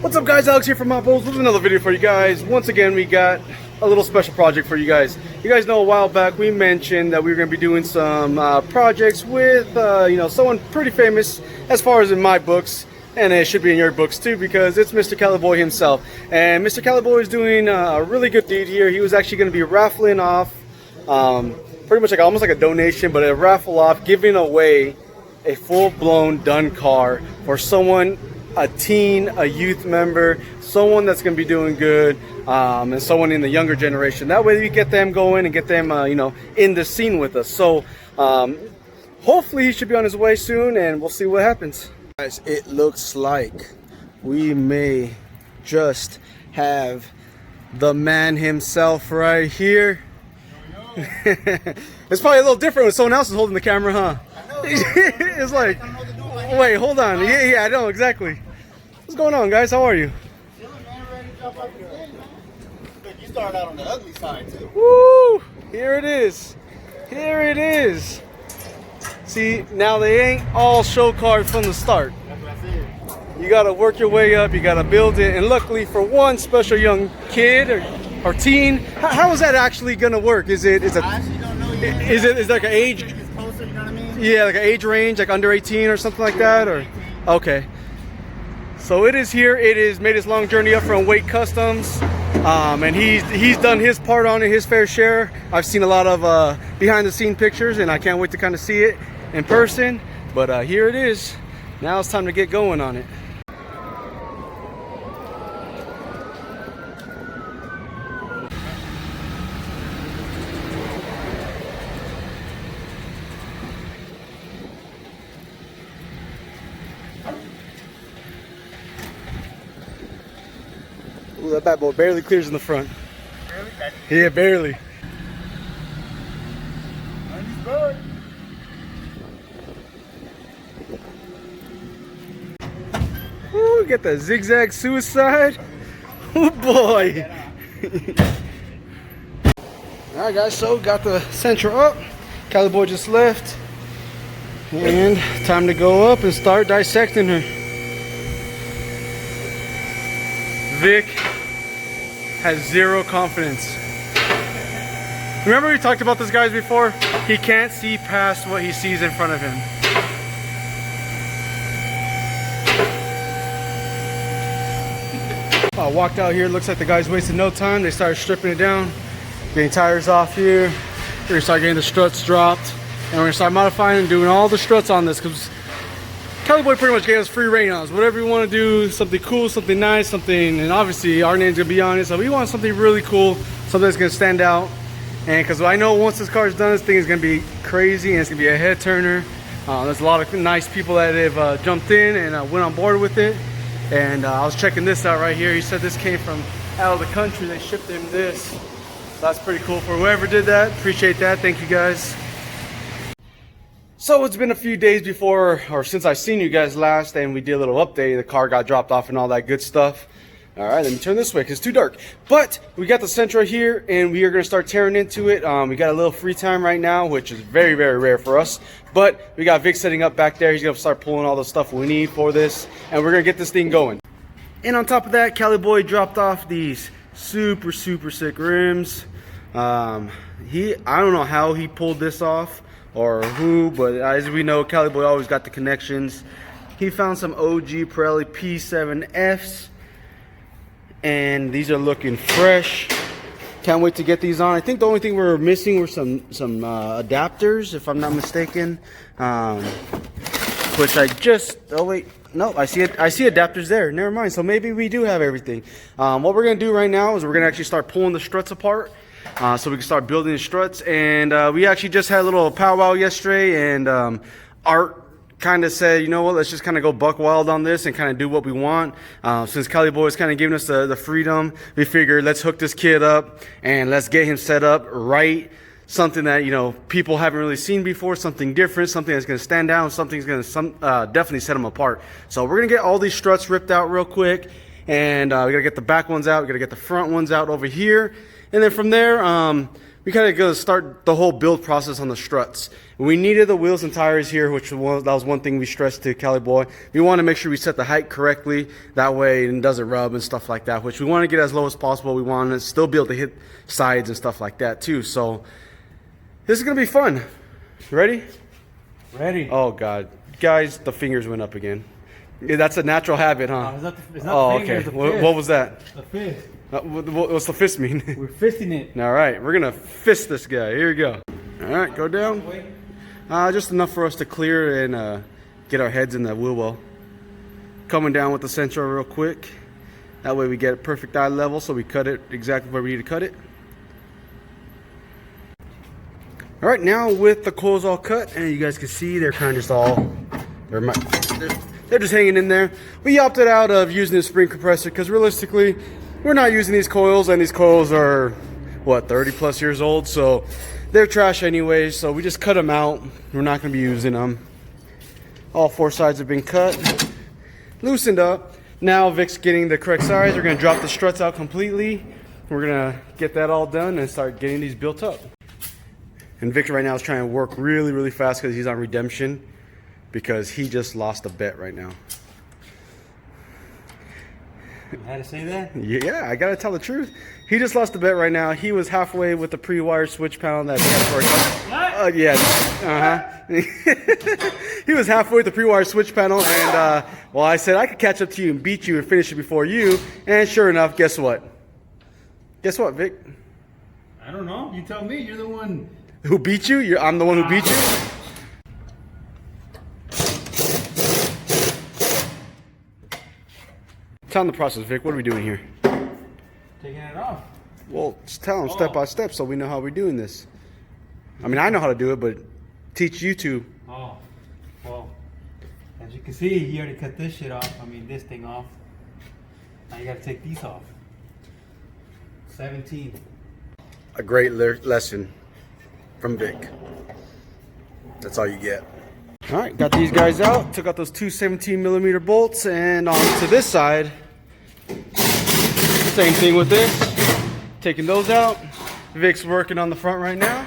What's up guys, Alex here from Moppos with another video for you guys. Once again, we got a little special project for you guys. You guys know a while back we mentioned that we were going to be doing some projects with, someone pretty famous as far as in my books. And it should be in your books too, because it's Mr. Caliboy himself. And Mr. Caliboy is doing a really good deed here. He was actually going to be raffling off, pretty much like almost like a donation, but a raffle off, giving away a full-blown done car for someone, a teen, a youth member, someone that's going to be doing good, and someone in the younger generation. That way we get them going and get them, in the scene with us. So hopefully he should be on his way soon, and we'll see what happens. Guys, it looks like we may just have the man himself right here. It's probably a little different when someone else is holding the camera, huh? It's like, wait, hold on. Yeah, I know, exactly. What's going on, guys? How are you? Chilling, man. Ready to jump up your thing. Look, you started out on the ugly side, too. Woo! Here it is. Here it is. See, now they ain't all show cards from the start. That's what I said. You gotta work your way up, you gotta build it, and luckily for one special young kid or teen, how is that actually gonna work? Is it? I actually don't know yet. Is it like an age? It's closer, you know what I mean? Yeah, like an age range, like under 18 or something like that, or okay. So it is here. It is made his long journey up from Wake Customs, and he's done his part on it, his fair share. I've seen a lot of behind the scene pictures, and I can't wait to kind of see it in person. But here it is. Now it's time to get going on it. Ooh, that bad boy barely clears in the front. Really? Yeah, barely. Ooh, get the zigzag suicide. Oh boy. Alright guys, so got the sentra up. Caliboy just left. And time to go up and start dissecting her. Vic has zero confidence. Remember we talked about this guys before? He can't see past what he sees in front of him. I walked out here, looks like the guys wasted no time. They started stripping it down, getting tires off here. We're gonna start getting the struts dropped, and we're gonna start modifying and doing all the struts on this, because Caliboy pretty much gave us free reign on us. Whatever you want to do, something cool, something nice, something, and obviously our name's gonna be on it, so we want something really cool, something that's gonna stand out. And because I know once this car is done, this thing is gonna be crazy, and it's gonna be a head turner. There's a lot of nice people that have jumped in and went on board with it. And I was checking this out right here. He said this came from out of the country. They shipped him this. So that's pretty cool for whoever did that. Appreciate that. Thank you guys. So it's been a few days before, or since I seen you guys last, and we did a little update. The car got dropped off and all that good stuff. All right, let me turn this way because it's too dark. But we got the sentra here, and we are going to start tearing into it. We got a little free time right now, which is very, very rare for us. But we got Vic setting up back there. He's going to start pulling all the stuff we need for this, and we're going to get this thing going. And on top of that, Caliboy dropped off these super, super sick rims. I don't know how he pulled this off or who, but as we know, Caliboy always got the connections. He found some OG Pirelli P7Fs. And these are looking fresh. Can't wait to get these on. I think the only thing we're missing were some adapters, if I'm not mistaken. Which I just, oh wait, no, I see adapters there. Never mind. So maybe we do have everything. What we're gonna do right now is we're gonna actually start pulling the struts apart, so we can start building the struts. And we actually just had a little powwow yesterday, and Art kind of said, you know what, let's just kind of go buck wild on this and kind of do what we want. Since Caliboy is kind of giving us the freedom, we figured let's hook this kid up and let's get him set up right. Something that, people haven't really seen before, something different, something that's going to stand out, something's going to definitely set him apart. So we're going to get all these struts ripped out real quick, and we got to get the back ones out, we got to get the front ones out over here. And then from there, we kind of go start the whole build process on the struts. We needed the wheels and tires here, that was one thing we stressed to Cali Boy. We want to make sure we set the height correctly, that way it doesn't rub and stuff like that, which we want to get as low as possible. We want to still be able to hit sides and stuff like that too. So this is going to be fun. You ready? Ready. Oh God. Guys, the fingers went up again. Yeah, that's a natural habit, huh? It's not the okay. fingers, What was that? the fist. What's the fist mean? We're fisting it. All right, we're gonna fist this guy. Here we go. All right, go down. Just enough for us to clear and get our heads in the wheel well. Coming down with the sentra real quick. That way we get it perfect eye level, so we cut it exactly where we need to cut it. All right, now with the coils all cut, and you guys can see they're kind of just all they're just hanging in there. We opted out of using the spring compressor because realistically, we're not using these coils, and these coils are what, 30 plus years old, so they're trash anyway. So we just cut them out. We're not going to be using them. All four sides have been cut, loosened up. Now Vic's getting the correct size. We're going to drop the struts out completely. We're going to get that all done and start getting these built up. And Vic right now is trying to work really, really fast because he's on redemption, because he just lost a bet right now. You had to say that? Yeah, I gotta tell the truth. He just lost a bet right now. He was halfway with the pre-wired switch panel that he had for What? yeah. He was halfway with the pre-wired switch panel, and well, I said I could catch up to you and beat you and finish it before you. And sure enough, guess what? Guess what, Vic? I don't know. You tell me. You're the one. Who beat you? I'm the one who beat you? Tell them the process, Vic. What are we doing here? Taking it off. Well, just tell them step by step so we know how we're doing this. I mean, I know how to do it, but teach you two. Oh, well, as you can see, he already cut this shit off. I mean, this thing off. Now you gotta take these off. 17. A great lesson from Vic. That's all you get. All right, got these guys out. Took out those two 17mm bolts, and on to this side. Same thing with this. Taking those out. Vic's working on the front right now,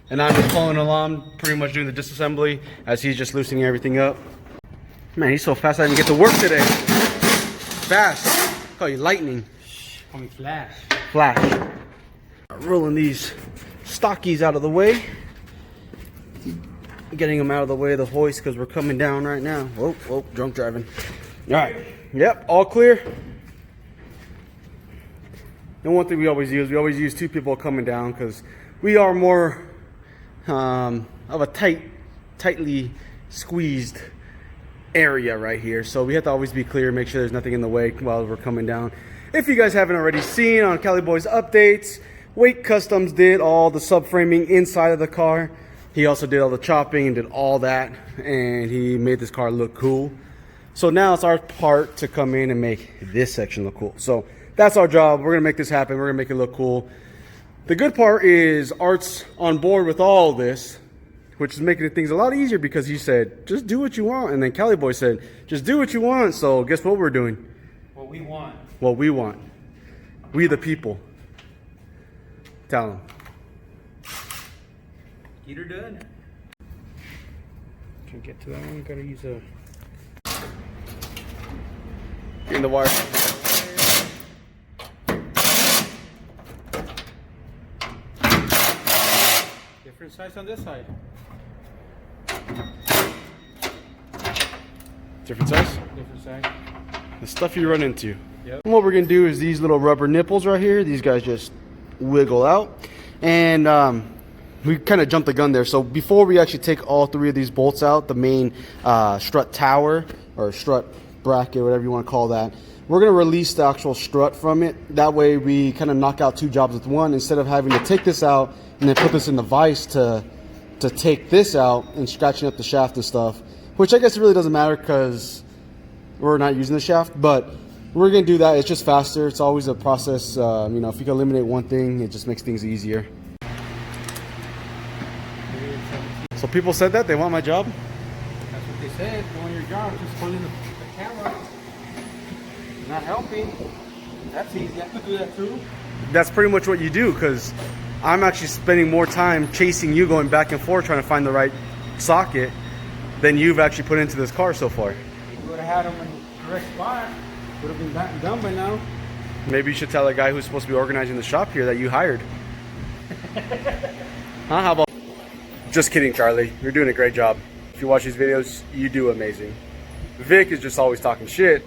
and I'm just following along, pretty much doing the disassembly as he's just loosening everything up. Man, he's so fast I didn't get to work today. Fast. Call you lightning. Call me Flash. Flash. Rolling these stockies out of the way. Getting them out of the way of the hoist because we're coming down right now. Whoa, drunk driving. All right. Yep, all clear. And one thing we always use two people coming down because we are more of a tightly squeezed area right here. So we have to always be clear, make sure there's nothing in the way while we're coming down. If you guys haven't already seen on Cali Boy's updates, Wake Customs did all the subframing inside of the car. He also did all the chopping and did all that, and he made this car look cool. So now it's our part to come in and make this section look cool. So that's our job. We're gonna make this happen. We're gonna make it look cool. The good part is Art's on board with all this, which is making things a lot easier because he said, just do what you want. And then Cali Boy said, just do what you want. So guess what we're doing? What we want. What we want. We the people. Tell them. Get her done. Can't get to that one. Gotta use a. In the wire. Different size on this side. Different size? Different size. The stuff you run into. Yep. And what we're gonna do is these little rubber nipples right here, these guys just wiggle out. And we kind of jumped the gun there. So before we actually take all three of these bolts out, the main strut tower or strut bracket, whatever you want to call that, we're going to release the actual strut from it. That way we kind of knock out two jobs with one instead of having to take this out and then put this in the vise to take this out and scratching up the shaft and stuff, which I guess it really doesn't matter because we're not using the shaft, but we're going to do that. It's just faster. It's always a process. You know, if you can eliminate one thing, it just makes things easier. So people said that they want my job? That's what they said. Doing your job, just holding the camera. Not helping. That's easy. I could do that too. That's pretty much what you do because I'm actually spending more time chasing you, going back and forth trying to find the right socket than you've actually put into this car so far. If you would have had them in the correct spot, would have been done by now. Maybe you should tell the guy who's supposed to be organizing the shop here that you hired. Huh? How about? Just kidding, Charlie. You're doing a great job. If you watch these videos, you do amazing. Vic is just always talking shit,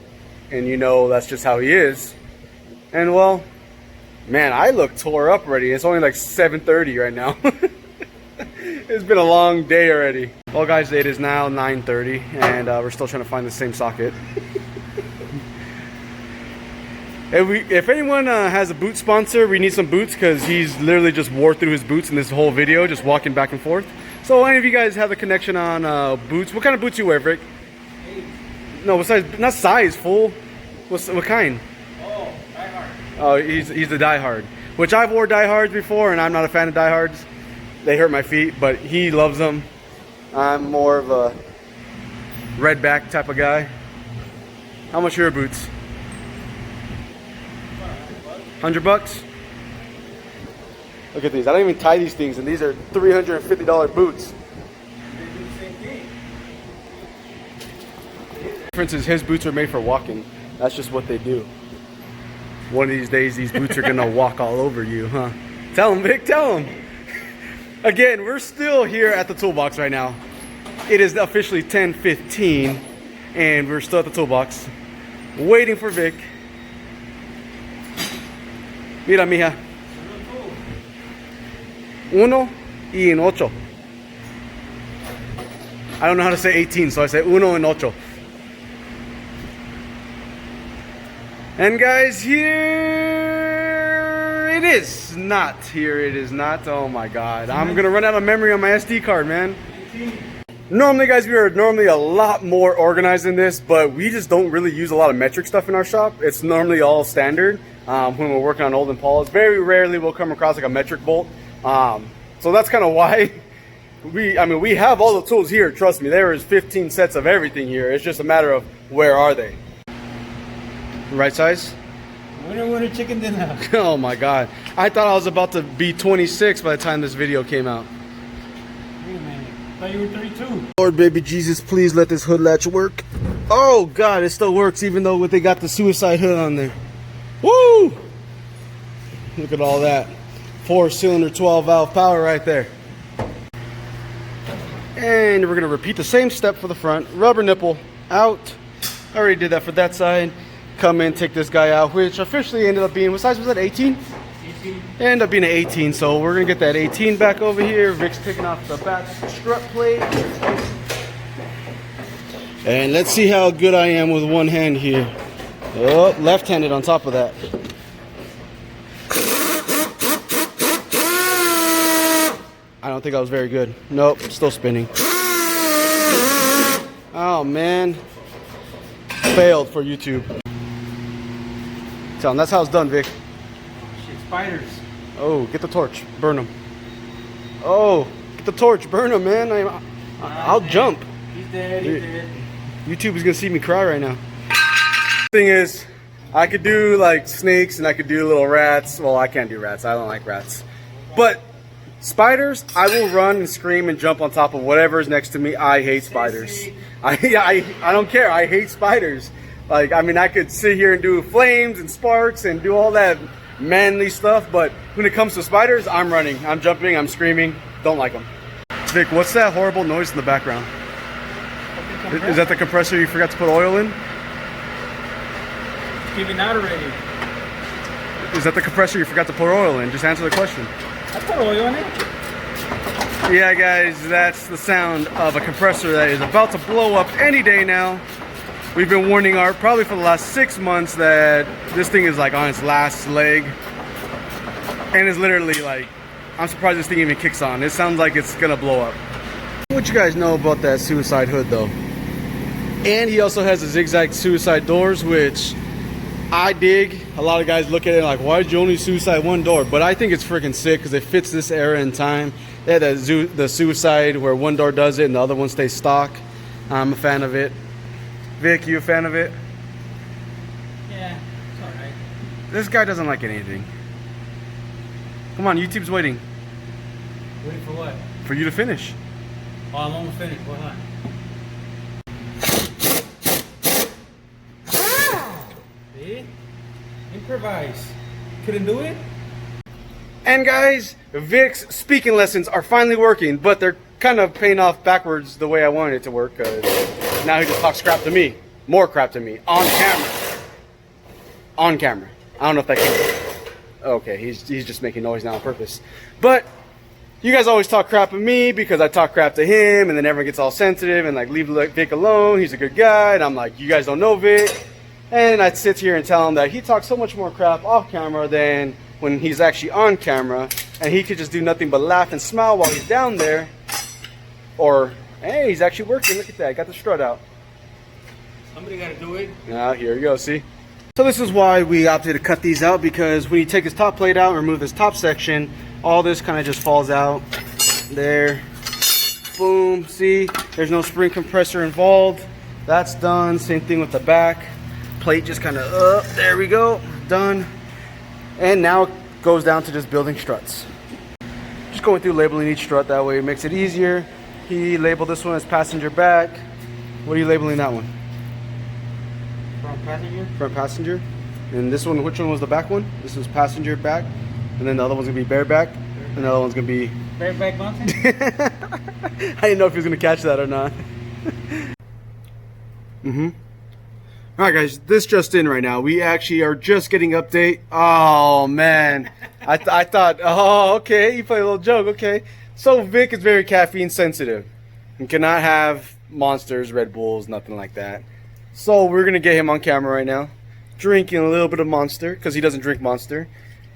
and you know that's just how he is. And well, man, I look tore up already. It's only like 7:30 right now. It's been a long day already. Well, guys, it is now 9:30, and we're still trying to find the same socket. If anyone has a boot sponsor, we need some boots because he's literally just wore through his boots in this whole video, just walking back and forth. So any of you guys have a connection on boots? What kind of boots you wear, Vic? No, what size? Not size, fool. What kind? Oh, diehard. Oh, he's the diehard. Which I've wore diehards before, and I'm not a fan of diehards. They hurt my feet, but he loves them. I'm more of a red back type of guy. How much are your boots? $100? Look at these. I don't even tie these things, and these are $350 boots. The difference is his boots are made for walking. That's just what they do. One of these days, these boots are gonna walk all over you, huh? Tell him, Vic, tell him. Again, we're still here at the toolbox right now. It is officially 10:15, and we're still at the toolbox, waiting for Vic. Mira, mija. 1 y en 8. I don't know how to say 18, so I say 1 en 8. And guys, here it is. Not here it is not. Oh my god. I'm gonna run out of memory on my SD card, man. Normally, guys, we are normally a lot more organized than this, but we just don't really use a lot of metric stuff in our shop. It's normally all standard. When we're working on old Impalas, very rarely we'll come across like a metric bolt. So that's kind of why we have all the tools here. Trust me, there is 15 sets of everything here. It's just a matter of where are they. Right size? Winner, chicken dinner. Oh my god. I thought I was about to be 26 by the time this video came out. Wait a minute. I thought you were 32. Lord baby Jesus, please let this hood latch work. Oh god, it still works even though they got the suicide hood on there. Woo! Look at all that. 4-cylinder 12 valve power right there. And we're gonna repeat the same step for the front. Rubber nipple out. I already did that for that side. Come in, take this guy out, which officially ended up being, what size was that, 18? 18. It ended up being an 18, so we're gonna get that 18 back over here. Vic's taking off the back strut plate. And let's see how good I am with one hand here. Oh, left-handed on top of that. I don't think I was very good. Nope, still spinning. Oh man, failed for YouTube. Tell him that's how it's done, Vic. Shit, spiders. Oh, get the torch, burn them. Oh, get the torch, burn them, man. I'll jump. He's dead. He's dead. YouTube is gonna see me cry right now. Thing is, I could do like snakes and I could do little rats. Well, I can't do rats. I don't like rats. But spiders, I will run and scream and jump on top of whatever is next to me. I hate spiders. I don't care. I hate spiders. Like, I mean, I could sit here and do flames and sparks and do all that manly stuff, but when it comes to spiders, I'm running, I'm jumping, I'm screaming. Don't like them. Vic, what's that horrible noise in the background? Is that the compressor you forgot to put oil in? It's giving out already. Is that the compressor you forgot to put oil in? Just answer the question. I put oil in it. Yeah, guys, that's the sound of a compressor that is about to blow up any day now. We've been warning Art probably for the last 6 months that this thing is like on its last leg. And it's literally like, I'm surprised this thing even kicks on. It sounds like it's gonna blow up. What you guys know about that suicide hood though? And he also has the zigzag suicide doors, which I dig. A lot of guys look at it like, why did you only suicide one door? But I think it's freaking sick because it fits this era in time. They had the suicide where one door does it and the other one stays stock. I'm a fan of it. Vic, you a fan of it? Yeah, it's alright. This guy doesn't like anything. Come on, YouTube's waiting Waiting for what? for you to finish. Oh, I'm almost finished. Hold on. See? Improvise. Couldn't do it? And guys, Vic's speaking lessons are finally working, but they're kind of paying off backwards the way I wanted it to work. Now he just talks crap to me. More crap to me. On camera. On camera. I don't know if that came. Okay, he's just making noise now on purpose. But you guys always talk crap at me because I talk crap to him, and then everyone gets all sensitive and like leave Vic alone. He's a good guy, and I'm like, you guys don't know Vic. And I'd sit here and tell him that he talks so much more crap off camera than when he's actually on camera, and he could just do nothing but laugh and smile while he's down there. Or, hey, he's actually working. Look at that. Got the strut out. Somebody got to do it. Now, here you go. See? So this is why we opted to cut these out, because when you take this top plate out and remove this top section, all this kind of just falls out. There. Boom. See? There's no spring compressor involved. That's done. Same thing with the back. Plate just kind of up. There we go. Done. And now it goes down to just building struts. Just going through labeling each strut, that way it makes it easier. He labeled this one as passenger back. What are you labeling that one? Front passenger? Front passenger. And this one, which one was the back one? This was passenger back. And then the other one's gonna be bareback. And the other one's gonna be Bareback mountain? I didn't know if he was gonna catch that or not. Alright guys, this just in right now. We actually are just getting update. Oh man. I thought, oh okay, you play a little joke, okay. So Vic is very caffeine sensitive and cannot have Monsters, Red Bulls, nothing like that. So we're gonna get him on camera right now, drinking a little bit of Monster, because he doesn't drink Monster.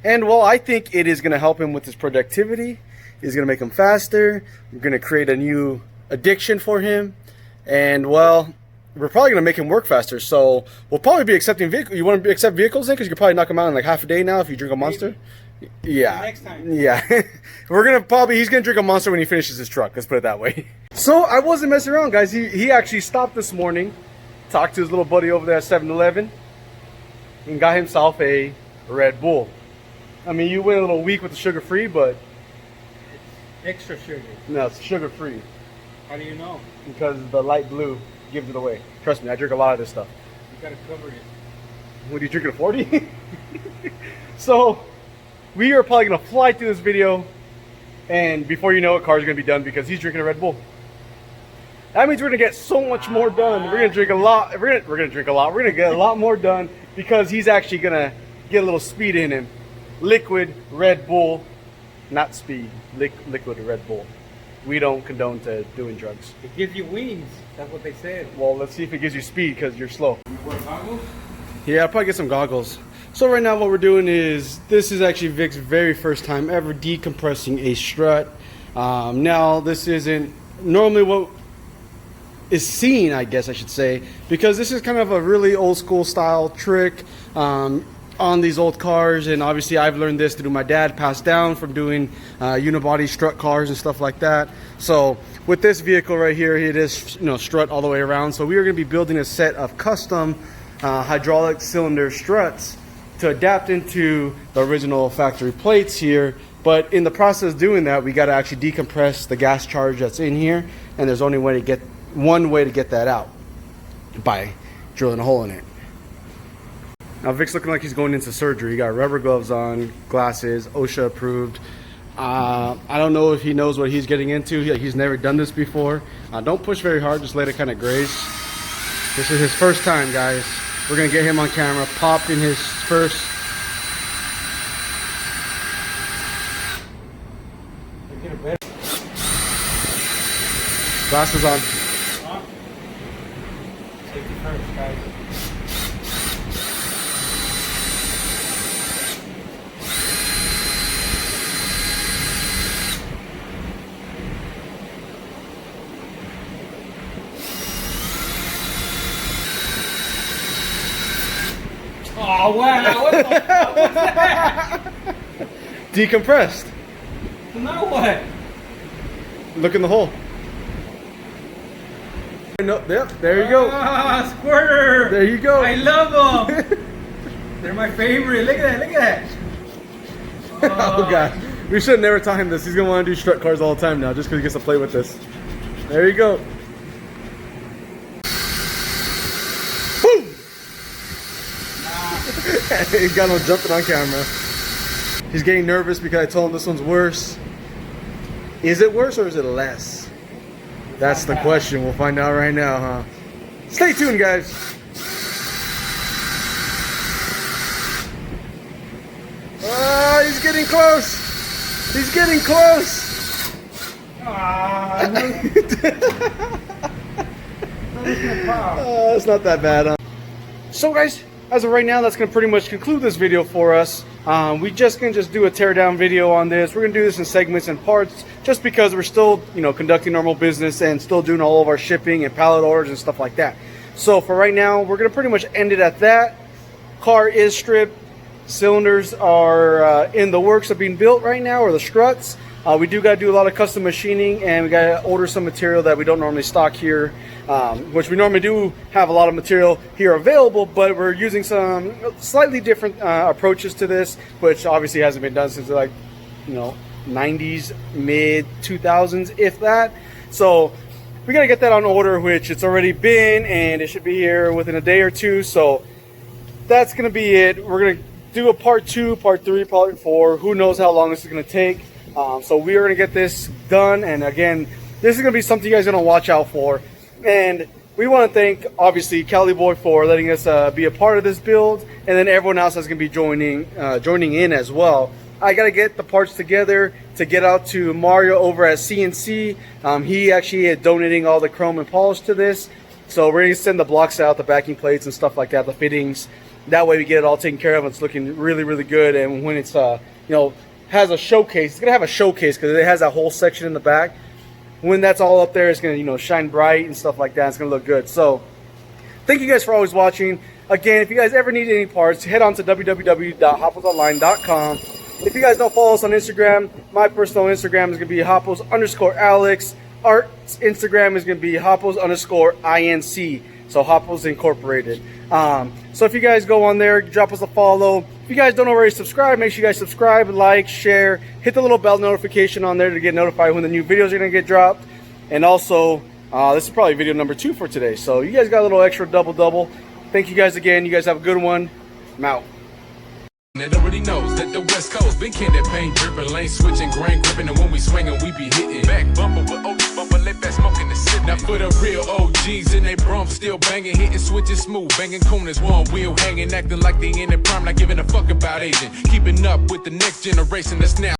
And well, I think it is gonna help him with his productivity. It's gonna make him faster. We're gonna create a new addiction for him. And well, we're probably going to make him work faster, so we'll probably be accepting vehicles. You want to accept vehicles then? Because you can probably knock him out in like half a day now if you drink a Monster. Yeah. Next time. Yeah. We're going to probably, he's going to drink a Monster when he finishes his truck. Let's put it that way. So I wasn't messing around, guys. He actually stopped this morning, talked to his little buddy over there at 7-Eleven, and got himself a Red Bull. I mean, you went a little weak with the sugar-free, but... Extra sugar. No, it's sugar-free. How do you know? Because the light blue gives it away. Trust me, I drink a lot of this stuff. You gotta cover it. What, are you drinking a 40? So, we are probably going to fly through this video, and before you know it, car's going to be done because he's drinking a Red Bull. That means we're going to get so much more done. We're going to drink a lot. We're going to drink a lot. We're going to get a lot more done because he's actually going to get a little speed in him. Liquid Red Bull, not speed. Liquid Red Bull. We don't condone to doing drugs. It gives you wings. That's what they said. Well, let's see if it gives you speed because you're slow. You wear goggles? Yeah, I'll probably get some goggles. So right now what we're doing is, this is actually Vic's very first time ever decompressing a strut. Now this isn't normally what is seen, I guess I should say, because this is kind of a really old school style trick on these old cars, and obviously I've learned this through my dad, passed down from doing unibody strut cars and stuff like that. So with this vehicle right here, it is, you know, strut all the way around. So we are going to be building a set of custom hydraulic cylinder struts to adapt into the original factory plates here. But in the process of doing that, we got to actually decompress the gas charge that's in here, and there's only one way to get that out, by drilling a hole in it. Now Vic's looking like he's going into surgery. He got rubber gloves on, glasses, OSHA approved. I don't know if he knows what he's getting into. He's never done this before. Don't push very hard, just let it kind of graze. This is his first time, guys. We're gonna get him on camera, popped in his first. Glasses on. Safety first, guys. Oh wow! What the fuck was that? Decompressed. So now what? Look in the hole. No, yep, there you go. Ah, squirter! There you go. I love them. They're my favorite. Look at that! Look at that! Oh god, we should have never taught him this. He's gonna want to do strut cars all the time now, just because he gets to play with this. There you go. Boom! He got no jumping on camera. He's getting nervous because I told him this one's worse. Is it worse or is it less? That's the question. We'll find out right now, huh? Stay tuned, guys. Oh, he's getting close. He's getting close. It's not that bad, huh? So, guys, as of right now, that's going to pretty much conclude this video for us. We just gonna do a teardown video on this. We're gonna do this in segments and parts, just because we're still, conducting normal business and still doing all of our shipping and pallet orders and stuff like that. So for right now, we're gonna pretty much end it at that. Car is stripped. Cylinders are in the works of being built right now, or the struts. We do gotta do a lot of custom machining, and we gotta order some material that we don't normally stock here, which we normally do have a lot of material here available, but we're using some slightly different approaches to this, which obviously hasn't been done since like, 90s, mid 2000s, if that. So we gotta get that on order, which it's already been, and it should be here within a day or two. So that's gonna be it. We're gonna do a part 2, part 3, part 4. Who knows how long this is gonna take. So we are going to get this done, and again, this is going to be something you guys are going to watch out for. And we want to thank, obviously, Cali Boy for letting us be a part of this build, and then everyone else is going to be joining in as well. I got to get the parts together to get out to Mario over at CNC. He actually is donating all the chrome and polish to this, so we're going to send the blocks out, the backing plates and stuff like that, the fittings. That way we get it all taken care of. It's looking really, really good, and when it's has a showcase. It's gonna have a showcase because it has that whole section in the back. When that's all up there, it's gonna shine bright and stuff like that. It's gonna look good. So thank you guys for always watching. Again, if you guys ever need any parts, head on to www.hopposonline.com. If you guys don't follow us on Instagram, my personal Instagram is gonna be hoppos_Alex. Art's Instagram is gonna be hoppos_INC. So Hoppos Incorporated. So if you guys go on there, drop us a follow. If you guys don't already subscribe, make sure you guys subscribe, like, share, hit the little bell notification on there to get notified when the new videos are going to get dropped. And also, this is probably video number 2 for today. So you guys got a little extra double. Thank you guys again. You guys have a good one. I'm out. It already knows that the West Coast been can that paint dripping, lane switching, grain gripping, and when we swinging, we be hitting back bumper with OG bumper, let that smoke in the city. Now for the real OGs in they brum, still banging, hitting switches smooth, banging corners, one wheel hanging, acting like they in their prime, not giving a fuck about Asian, keeping up with the next generation that's now.